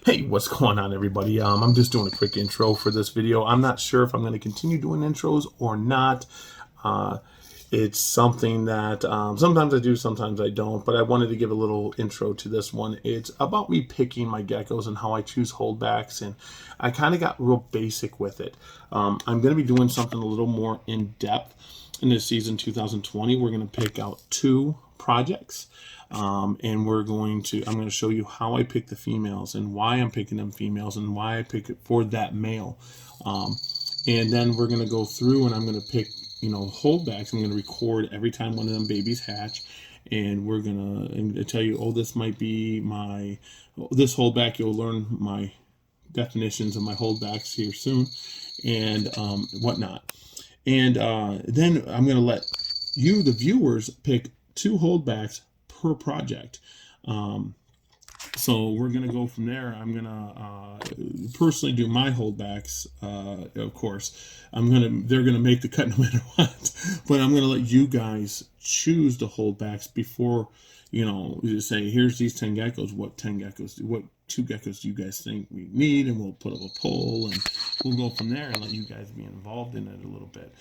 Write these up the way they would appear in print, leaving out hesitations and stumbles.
Hey, what's going on, everybody? I'm just doing a quick intro for this video. I'm not sure if I'm going to continue doing intros or not. Uh, it's something that sometimes I do, sometimes I don't, but I wanted to give a little intro to this one. It's about me picking my geckos and how I choose holdbacks, and I kind of got real basic with it. I'm going to be doing something a little more in depth in this season 2020. We're going to pick out two projects. And I'm going to show you how I pick the females and why I'm picking them females and why I pick it for that male. And then we're going to go through and I'm going to pick, holdbacks. I'm going to record every time one of them babies hatch. And we're going to tell you, this might be this holdback. You'll learn my definitions of my holdbacks here soon and whatnot. And then I'm going to let you, the viewers, pick two holdbacks per project. So we're going to go from there. I'm going to personally do my holdbacks. Of course, they're going to make the cut no matter what, but I'm going to let you guys choose the holdbacks before, you say, here's these 10 geckos. What 10 geckos what 2 geckos do you guys think we need? And we'll put up a poll and we'll go from there and let you guys be involved in it a little bit.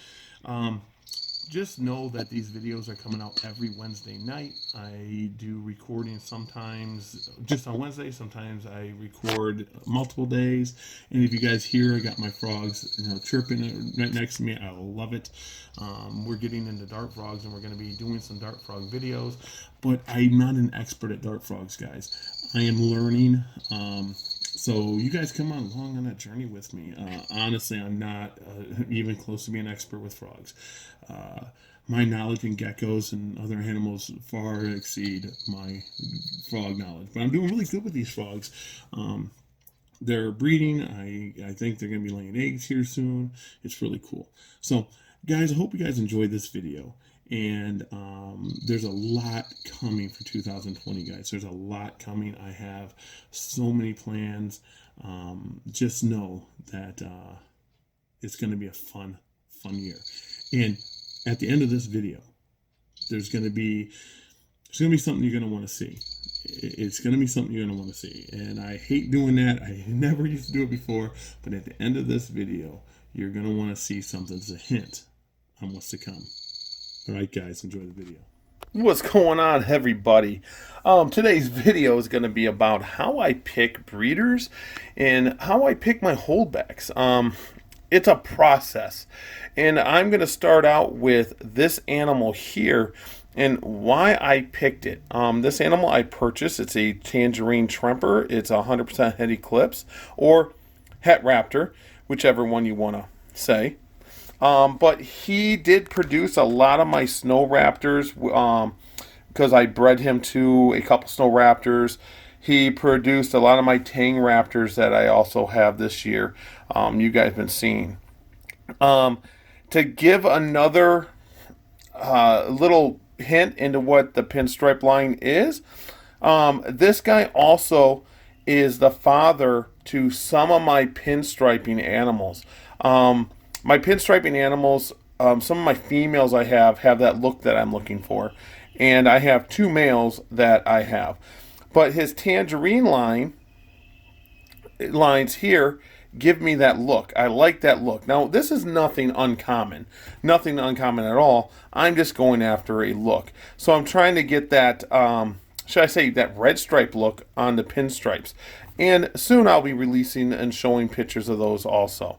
Just know that these videos are coming out every Wednesday night. I do recording sometimes just on Wednesday. Sometimes I record multiple days. And if you guys hear, I got my frogs, chirping right next to me. I love it. We're getting into dart frogs, and we're going to be doing some dart frog videos. But I'm not an expert at dart frogs, guys. I am learning. So you guys come along on that journey with me. Honestly, I'm not even close to being an expert with frogs. My knowledge in geckos and other animals far exceed my frog knowledge. But I'm doing really good with these frogs. They're breeding. I think they're going to be laying eggs here soon. It's really cool. So, guys, I hope you guys enjoyed this video. And there's a lot coming for 2020, guys. There's a lot coming. I have so many plans. Just know that it's going to be a fun year. And at the end of this video, there's going to be something you're going to want to see. It's going to be something you're going to want to see. And I hate doing that. I never used to do it before. But at the end of this video, you're going to want to see something. It's a hint on what's to come. All right, guys, enjoy the video. What's going on, everybody? Today's video is going to be about how I pick breeders and how I pick my holdbacks. It's a process, and I'm going to start out with this animal here and why I picked it. This animal I purchased, it's a tangerine tremper. It's 100% het eclipse or het raptor, whichever one you want to say. But he did produce a lot of my snow raptors because I bred him to a couple snow raptors. He produced a lot of my tang raptors that I also have this year. You guys have been seeing. To give another little hint into what the pinstripe line is, this guy also is the father to some of my pinstriping animals. My pinstriping animals, some of my females I have that look that I'm looking for. And I have 2 males that I have. But his tangerine lines here give me that look. I like that look. Now, this is nothing uncommon. Nothing uncommon at all. I'm just going after a look. So I'm trying to get that, should I say, that red stripe look on the pinstripes. And soon I'll be releasing and showing pictures of those also.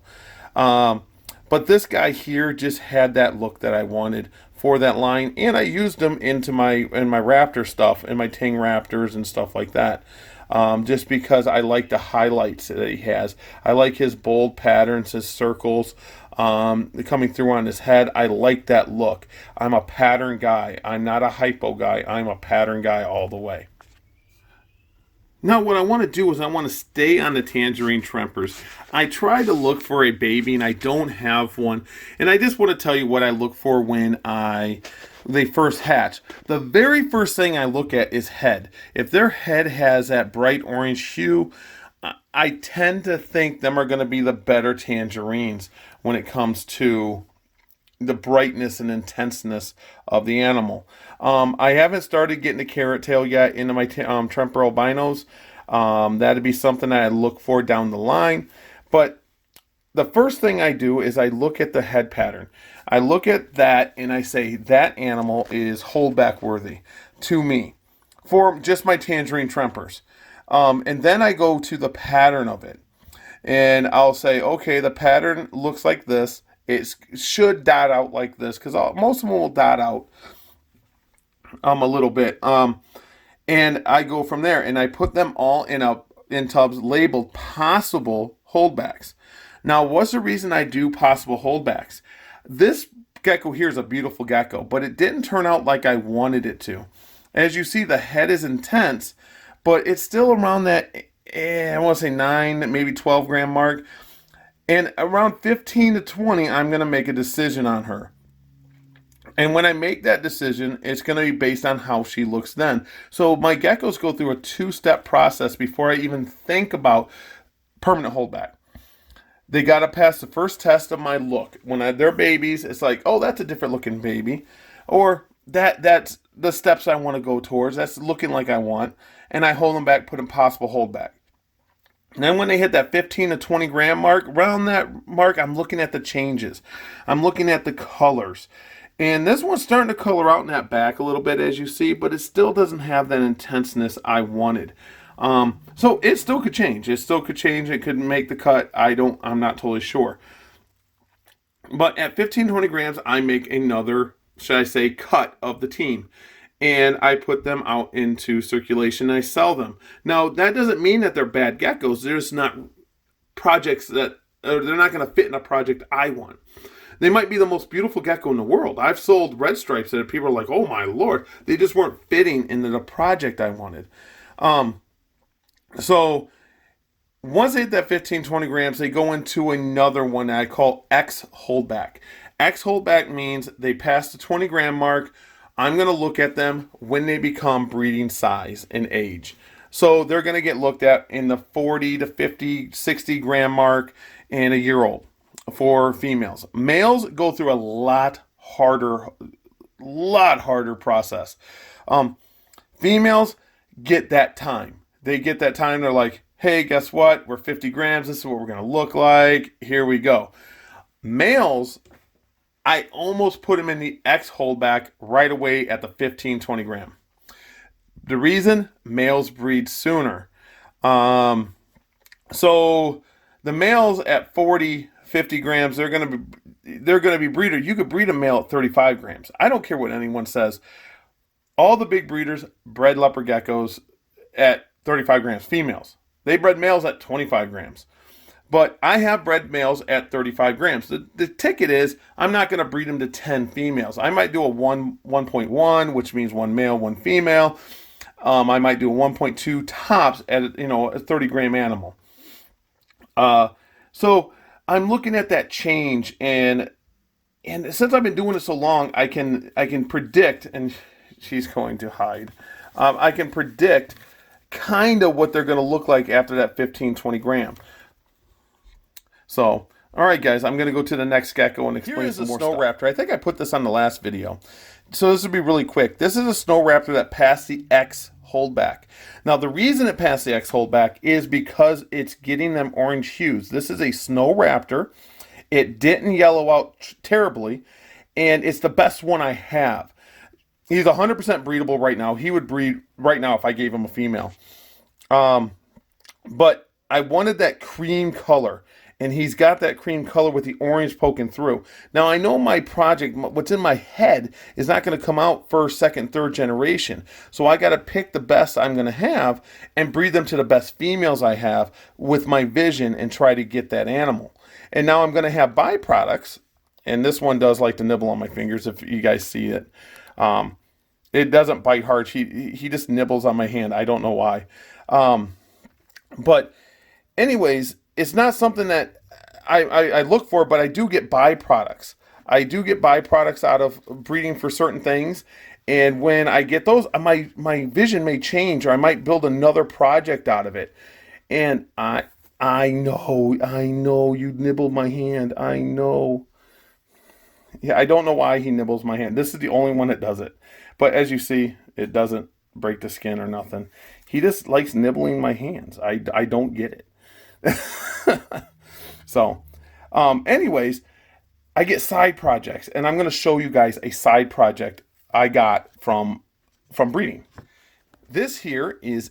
But this guy here just had that look that I wanted for that line, and I used him in my raptor stuff, in my tang raptors and stuff like that, just because I like the highlights that he has. I like his bold patterns, his circles coming through on his head. I like that look. I'm a pattern guy. I'm not a hypo guy. I'm a pattern guy all the way. Now, what I want to do is I want to stay on the tangerine trempers. I tried to look for a baby, and I don't have one. And I just want to tell you what I look for when they first hatch. The very first thing I look at is head. If their head has that bright orange hue, I tend to think them are going to be the better tangerines when it comes to the brightness and intenseness of the animal. I haven't started getting the carrot tail yet into my Tremper albinos. That'd be something that I look for down the line. But the first thing I do is I look at the head pattern. I look at that and I say that animal is holdback worthy to me for just my tangerine trempers. And then I go to the pattern of it. And I'll say, okay, the pattern looks like this. It should dot out like this because most of them will dot out a little bit. And I go from there and I put them all in tubs labeled possible holdbacks. Now, what's the reason I do possible holdbacks? This gecko here is a beautiful gecko, but it didn't turn out like I wanted it to. As you see, the head is intense, but it's still around that, I want to say 9, maybe 12 gram mark. And around 15 to 20, I'm going to make a decision on her. And when I make that decision, it's going to be based on how she looks then. So my geckos go through a 2-step process before I even think about permanent holdback. They got to pass the first test of my look. When they're babies, it's like, oh, that's a different looking baby. Or that's the steps I want to go towards. That's looking like I want. And I hold them back, put in possible holdback. And then when they hit that 15 to 20 gram mark, around that mark, I'm looking at the changes. I'm looking at the colors. And this one's starting to color out in that back a little bit, as you see, but it still doesn't have that intenseness I wanted. So it still could change. It still could change. It could make the cut. I'm not totally sure. But at 15, 20 grams, I make another, should I say, cut of the team. And I put them out into circulation and I sell them. Now, that doesn't mean that they're bad geckos. There's not projects that, they're not going to fit in a project I want. They might be the most beautiful gecko in the world. I've sold red stripes that people are like, oh my lord. They just weren't fitting into the project I wanted. So once they hit that 15, 20 grams, they go into another one that I call X holdback. X holdback means they pass the 20 gram mark. I'm going to look at them when they become breeding size and age. So they're going to get looked at in the 40 to 50, 60 gram mark and a year old for females. Males go through a lot harder process. Females get that time. They get that time. They're like, hey, guess what? We're 50 grams. This is what we're going to look like. Here we go. Males, I almost put them in the X holdback right away at the 15, 20 gram. The reason, males breed sooner. So the males at 40, 50 grams, they're going to be breeder. You could breed a male at 35 grams. I don't care what anyone says. All the big breeders bred leopard geckos at 35 grams, females. They bred males at 25 grams. But I have bred males at 35 grams. The ticket is I'm not going to breed them to 10 females. I might do a 1.1, which means one male, one female. I might do a 1.2 tops at a 30 gram animal. So I'm looking at that change, and since I've been doing it so long, I can predict, and she's going to hide. I can predict kind of what they're going to look like after that 15, 20 gram. So, all right, guys, I'm going to go to the next gecko and explain some more stuff. Here is a snow raptor. I think I put this on the last video. So this will be really quick. This is a snow raptor that passed the X holdback. Now, the reason it passed the X holdback is because it's getting them orange hues. This is a snow raptor. It didn't yellow out terribly, and it's the best one I have. He's 100% breedable right now. He would breed right now if I gave him a female. But I wanted that cream color. And he's got that cream color with the orange poking through. Now, I know my project, what's in my head, is not going to come out first, second, third generation. So I got to pick the best I'm going to have and breed them to the best females I have with my vision and try to get that animal. And now I'm going to have byproducts. And this one does like to nibble on my fingers if you guys see it. It doesn't bite hard. He just nibbles on my hand. I don't know why. But anyways, it's not something that I look for, but I do get byproducts. I do get byproducts out of breeding for certain things. And when I get those, my vision may change, or I might build another project out of it. And I know you nibbled my hand. I know. Yeah, I don't know why he nibbles my hand. This is the only one that does it. But as you see, it doesn't break the skin or nothing. He just likes nibbling my hands. I don't get it. So, anyways, I get side projects, and I'm going to show you guys a side project I got from breeding. This here is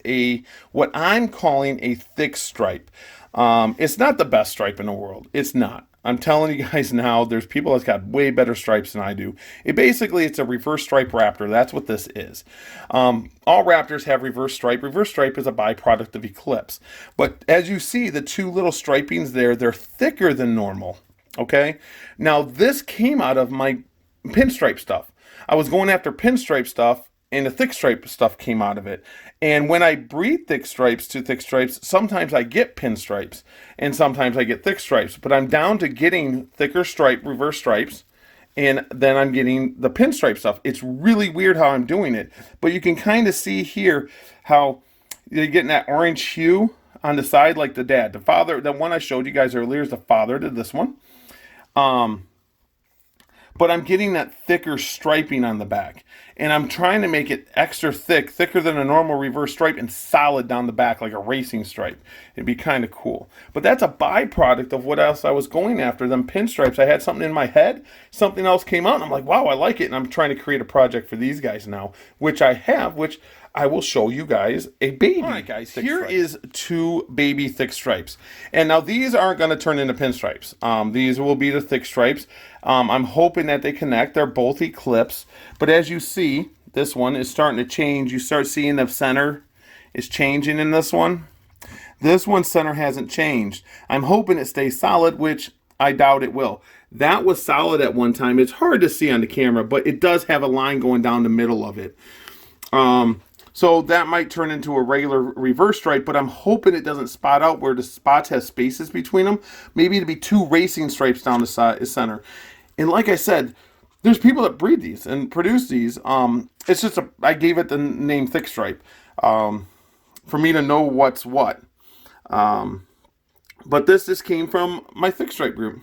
what I'm calling a thick stripe. It's not the best stripe in the world. It's not. I'm telling you guys now, there's people that's got way better stripes than I do. It's a reverse stripe raptor. That's what this is. All raptors have reverse stripe. Reverse stripe is a byproduct of eclipse. But as you see, the two little stripings there, they're thicker than normal. Okay? Now, this came out of my pinstripe stuff. I was going after pinstripe stuff, and the thick stripe stuff came out of it. And when I breed thick stripes to thick stripes, sometimes I get pinstripes, and sometimes I get thick stripes. But I'm down to getting thicker stripe, reverse stripes, and then I'm getting the pinstripe stuff. It's really weird how I'm doing it. But you can kind of see here how you're getting that orange hue on the side like the dad. The father, the one I showed you guys earlier is the father to this one. But I'm getting that thicker striping on the back. And I'm trying to make it extra thick, thicker than a normal reverse stripe, and solid down the back like a racing stripe. It'd be kind of cool. But that's a byproduct of what else I was going after, them pinstripes. I had something in my head, something else came out, and I'm like, wow, I like it. And I'm trying to create a project for these guys now, which I will show you guys a baby. All right, guys, here is two baby thick stripes. And now these aren't going to turn into pinstripes. These will be the thick stripes. I'm hoping that they connect. They're both eclipse. But as you see, this one is starting to change. You start seeing the center is changing in this one. This one's center hasn't changed. I'm hoping it stays solid, which I doubt it will. That was solid at one time. It's hard to see on the camera, but it does have a line going down the middle of it. So that might turn into a regular reverse stripe, but I'm hoping it doesn't spot out where the spots have spaces between them. Maybe it'd be two racing stripes down the center. And like I said, there's people that breed these and produce these. It's just I gave it the name thick stripe for me to know what's what. But this came from my thick stripe group.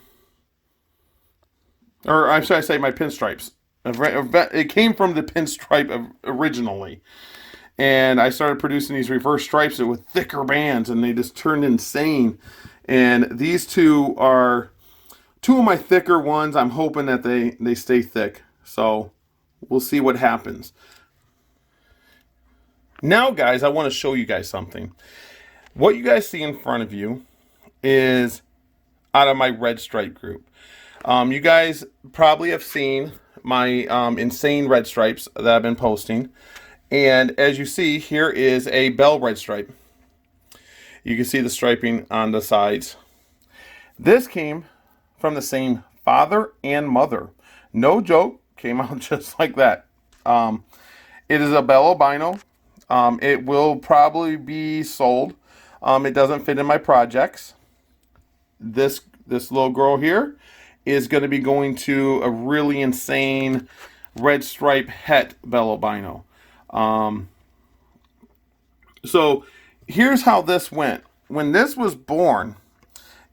Or I'm sorry, I say my pinstripes. It came from the pinstripe originally. And I started producing these reverse stripes with thicker bands, and they just turned insane. And these two are two of my thicker ones. I'm hoping that they stay thick. So we'll see what happens. Now, guys, I want to show you guys something. What you guys see in front of you is out of my red stripe group. You guys probably have seen my insane red stripes that I've been posting. And as you see, here is a bell red stripe. You can see the striping on the sides. This came from the same father and mother. No joke, came out just like that. It is a bell albino. It will probably be sold. It doesn't fit in my projects. This little girl here is going to be going to a really insane red stripe het bell albino. So here's how this went. When this was born,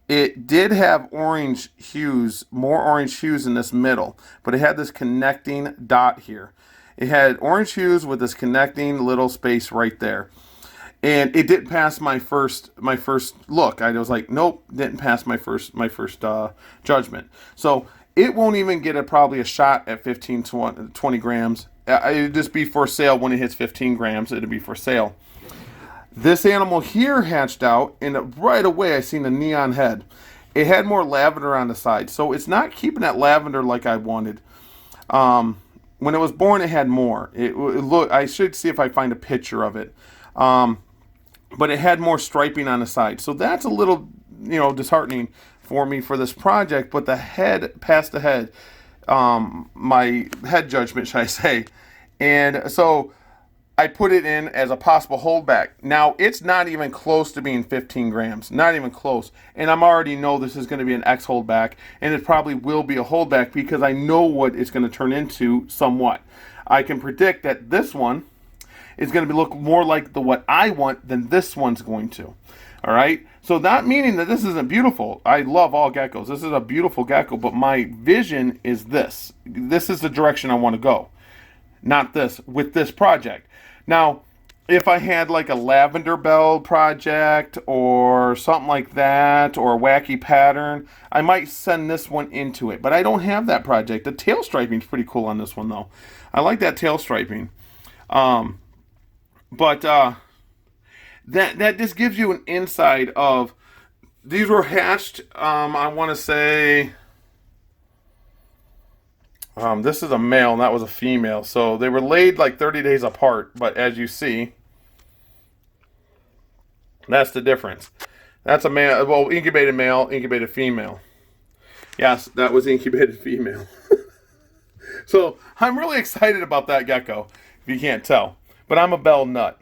it did have orange hues, more orange hues in this middle, but it had this connecting dot here. It had orange hues with this connecting little space right there. And it didn't pass my first look. I was like, nope, didn't pass my first judgment. So it won't even get probably a shot at 15 to 20 grams. It'll just be for sale when it hits 15 grams. It'll be for sale. This animal here hatched out, and right away I seen the neon head. It had more lavender on the side, so it's not keeping that lavender like I wanted. When it was born, it had more. Look, I should see if I find a picture of it. But it had more striping on the side, so that's a little, disheartening for me for this project. But the head passed the head, my head judgment, should I say? And so I put it in as a possible holdback. Now, it's not even close to being 15 grams. Not even close. And I'm already know this is going to be an X holdback. And it probably will be a holdback because I know what it's going to turn into somewhat. I can predict that this one is going to look more like what I want than this one's going to. All right? So not meaning that this isn't beautiful. I love all geckos. This is a beautiful gecko. But my vision is this. This is the direction I want to go. Not this, with this project. Now, if I had like a lavender bell project or something like that, or a wacky pattern, I might send this one into it. But I don't have that project. The tail striping is pretty cool on this one, though. I like that tail striping. But that just gives you an insight of, these were hatched, I want to say, this is a male and that was a female. So they were laid like 30 days apart. But as you see, that's the difference. That's a male, well, incubated male, incubated female. Yes, that was incubated female. So I'm really excited about that gecko, if you can't tell. But I'm a bell nut.